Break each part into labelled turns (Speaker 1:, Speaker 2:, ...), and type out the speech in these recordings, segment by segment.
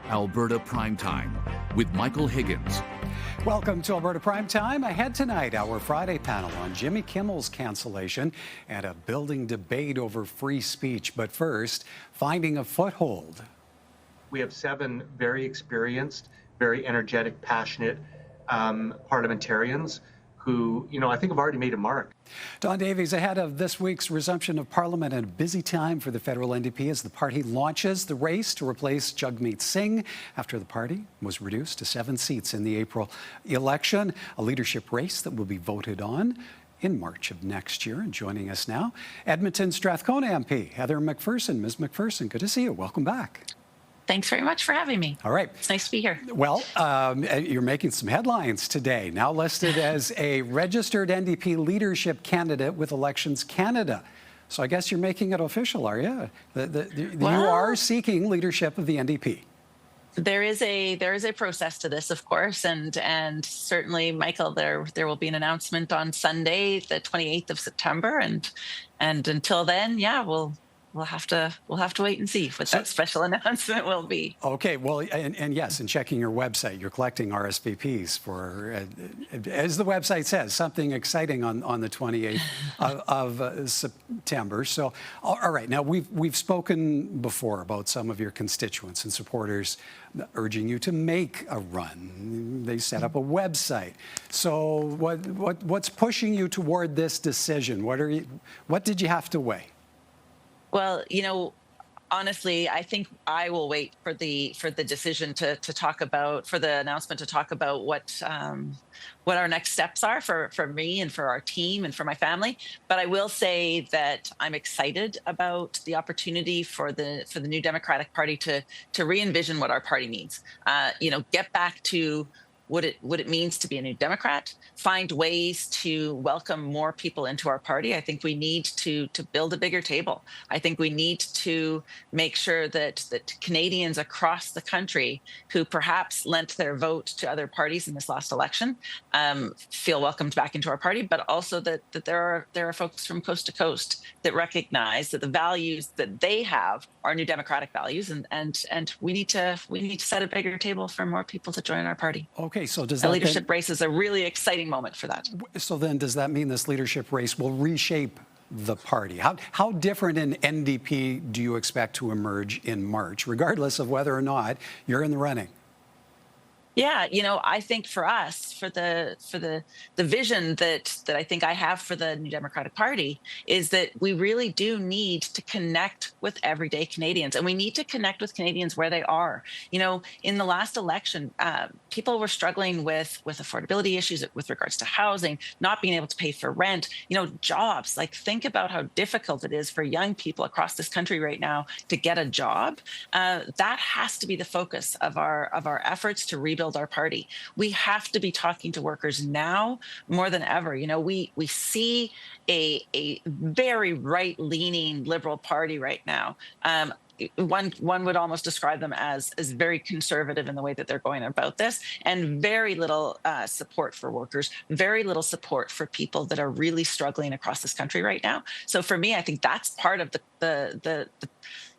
Speaker 1: Alberta Primetime with Michael Higgins.
Speaker 2: Welcome to Alberta Primetime. Ahead tonight, our Friday panel on Jimmy Kimmel's cancellation and a building debate over free speech. But first, finding a foothold.
Speaker 3: We have 7 very experienced, very energetic, passionate parliamentarians who, I think have already made a mark.
Speaker 2: Don Davies, ahead of this week's resumption of Parliament and a busy time for the federal NDP as the party launches the race to replace Jagmeet Singh after the party was reduced to 7 seats in the April election, a leadership race that will be voted on in March of next year. And joining us now, Edmonton Strathcona MP, Heather McPherson. Ms. McPherson, good to see you. Welcome back.
Speaker 4: Thanks very much for having me.
Speaker 2: All right.
Speaker 4: It's nice to be here.
Speaker 2: Well, you're making some headlines today, now listed as a registered NDP leadership candidate with Elections Canada. So I guess you're making it official, are you? You are seeking leadership of the NDP.
Speaker 4: There is a process to this, of course, and certainly, Michael, there will be an announcement on Sunday, the 28th of September, and until then, We'll have to wait and see what that special announcement will be. Okay,
Speaker 2: well, and yes, in checking your website, you're collecting RSVPs for, as the website says, something exciting on the 28th of September. So, all right, now we've spoken before about some of your constituents and supporters urging you to make a run. They set up a website. So, what's pushing you toward this decision? What did you have to weigh?
Speaker 4: Well, honestly, I think I will wait for the decision to talk about, for the announcement to talk about what our next steps are for me and for our team and for my family. But I will say that I'm excited about the opportunity for the New Democratic Party to re-envision what our party means. Get back to what it means to be a New Democrat, find ways to welcome more people into our party. I think we need to build a bigger table. I think we need to make sure that Canadians across the country who perhaps lent their vote to other parties in this last election feel welcomed back into our party, but also that there are folks from coast to coast that recognize that the values that they have are New Democratic values, and we need to set a bigger table for more people to join our party.
Speaker 2: Okay, so does that
Speaker 4: leadership race is a really exciting moment for that.
Speaker 2: So then, does that mean this leadership race will reshape the party? How different an NDP do you expect to emerge in March, regardless of whether or not you're in the running?
Speaker 4: Yeah, I think for us, for the vision that I think I have for the New Democratic Party is that we really do need to connect with everyday Canadians, and we need to connect with Canadians where they are. In the last election, people were struggling with affordability issues with regards to housing, not being able to pay for rent, jobs. Like, think about how difficult it is for young people across this country right now to get a job. That has to be the focus of our efforts to rebuild our party. We have to be talking to workers now more than ever. We see a very right-leaning Liberal Party right now. One would almost describe them as very conservative in the way that they're going about this, and very little support for workers, very little support for people that are really struggling across this country right now. So for me, I think that's part of the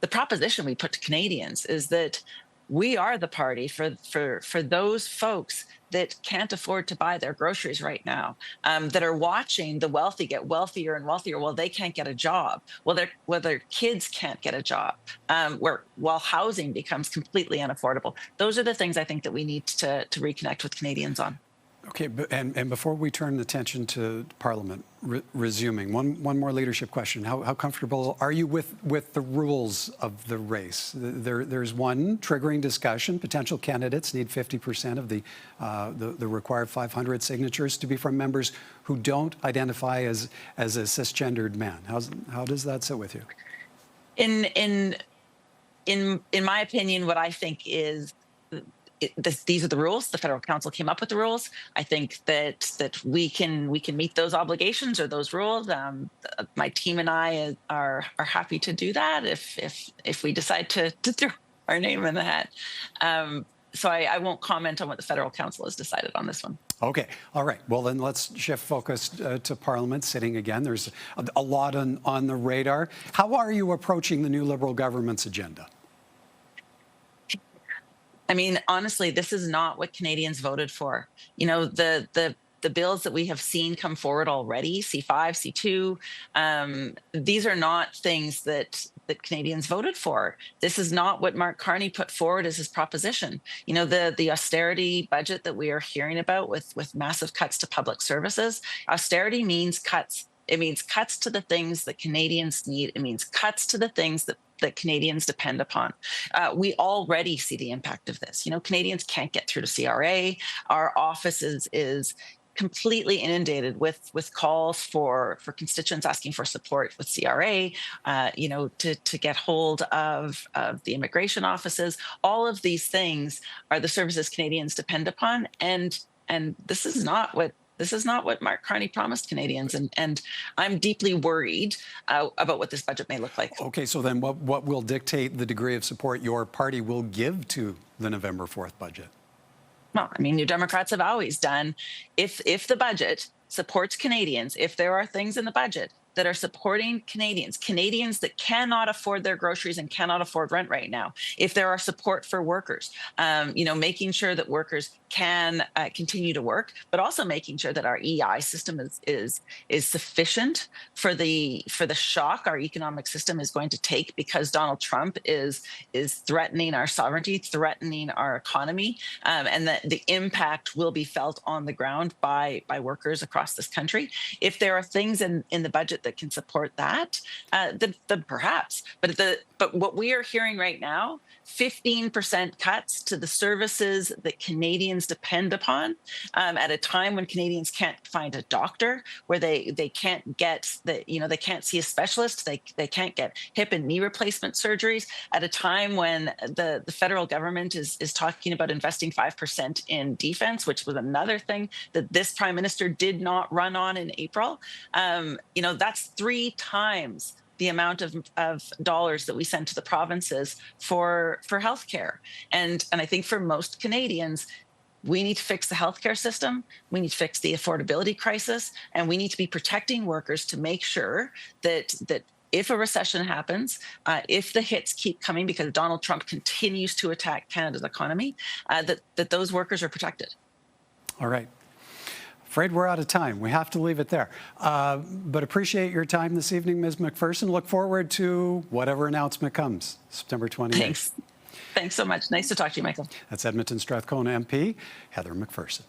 Speaker 4: proposition we put to Canadians, is that we are the party for those folks that can't afford to buy their groceries right now, that are watching the wealthy get wealthier and wealthier while they can't get a job, while their kids can't get a job, while housing becomes completely unaffordable. Those are the things I think that we need to reconnect with Canadians on.
Speaker 2: Okay, and before we turn attention to Parliament resuming, one more leadership question. How comfortable are you with the rules of the race? There's one triggering discussion. Potential candidates need 50% of the required 500 signatures to be from members who don't identify as a cisgendered man. How does that sit with you?
Speaker 4: In my opinion, what I think is, these are the rules. The federal council came up with the rules. I think that we can meet those obligations or those rules. My team and I are happy to do that if we decide to throw our name in the hat. So I won't comment on what the federal council has decided on this one.
Speaker 2: Okay. All right. Well, then let's shift focus to Parliament sitting again. There's a lot on the radar. How are you approaching the new Liberal government's agenda?
Speaker 4: I mean, honestly, this is not what Canadians voted for. You know, the bills that we have seen come forward already, C5, C2, these are not things that Canadians voted for. This is not what Mark Carney put forward as his proposition. You know, the austerity budget that we are hearing about with massive cuts to public services. Austerity means cuts. It means cuts to the things that Canadians need. It means cuts to the things that Canadians depend upon. We already see the impact of this. You know, Canadians can't get through to CRA. Our office is completely inundated with calls for constituents asking for support with CRA, you know, to get hold of the immigration offices. All of these things are the services Canadians depend upon, and this is not what Mark Carney promised Canadians, and I'm deeply worried about what this budget may look like.
Speaker 2: Okay, so then what will dictate the degree of support your party will give to the November 4th budget?
Speaker 4: Well, I mean, New Democrats have always done. If the budget supports Canadians, if there are things in the budget that are supporting Canadians that cannot afford their groceries and cannot afford rent right now, if there are support for workers, you know, making sure that workers can continue to work, but also making sure that our EI system is sufficient for the shock our economic system is going to take, because Donald Trump is threatening our sovereignty, threatening our economy, and that the impact will be felt on the ground by workers across this country. If there are things in the budget that can support that, then perhaps. But what we are hearing right now, 15% cuts to the services that Canadians depend upon, at a time when Canadians can't find a doctor, where they can't get they can't see a specialist, they can't get hip and knee replacement surgeries, at a time when the federal government is talking about investing 5% in defense, which was another thing that this prime minister did not run on in April. You know, that's 3 times the amount of dollars that we send to the provinces for healthcare. And I think for most Canadians, we need to fix the healthcare system. We need to fix the affordability crisis, and we need to be protecting workers to make sure that if a recession happens, if the hits keep coming because Donald Trump continues to attack Canada's economy, that those workers are protected.
Speaker 2: All right. Afraid we're out of time. We have to leave it there. But appreciate your time this evening, Ms. McPherson. Look forward to whatever announcement comes, September 28th.
Speaker 4: Thanks so much. Nice to talk to you, Michael.
Speaker 2: That's Edmonton Strathcona MP, Heather McPherson.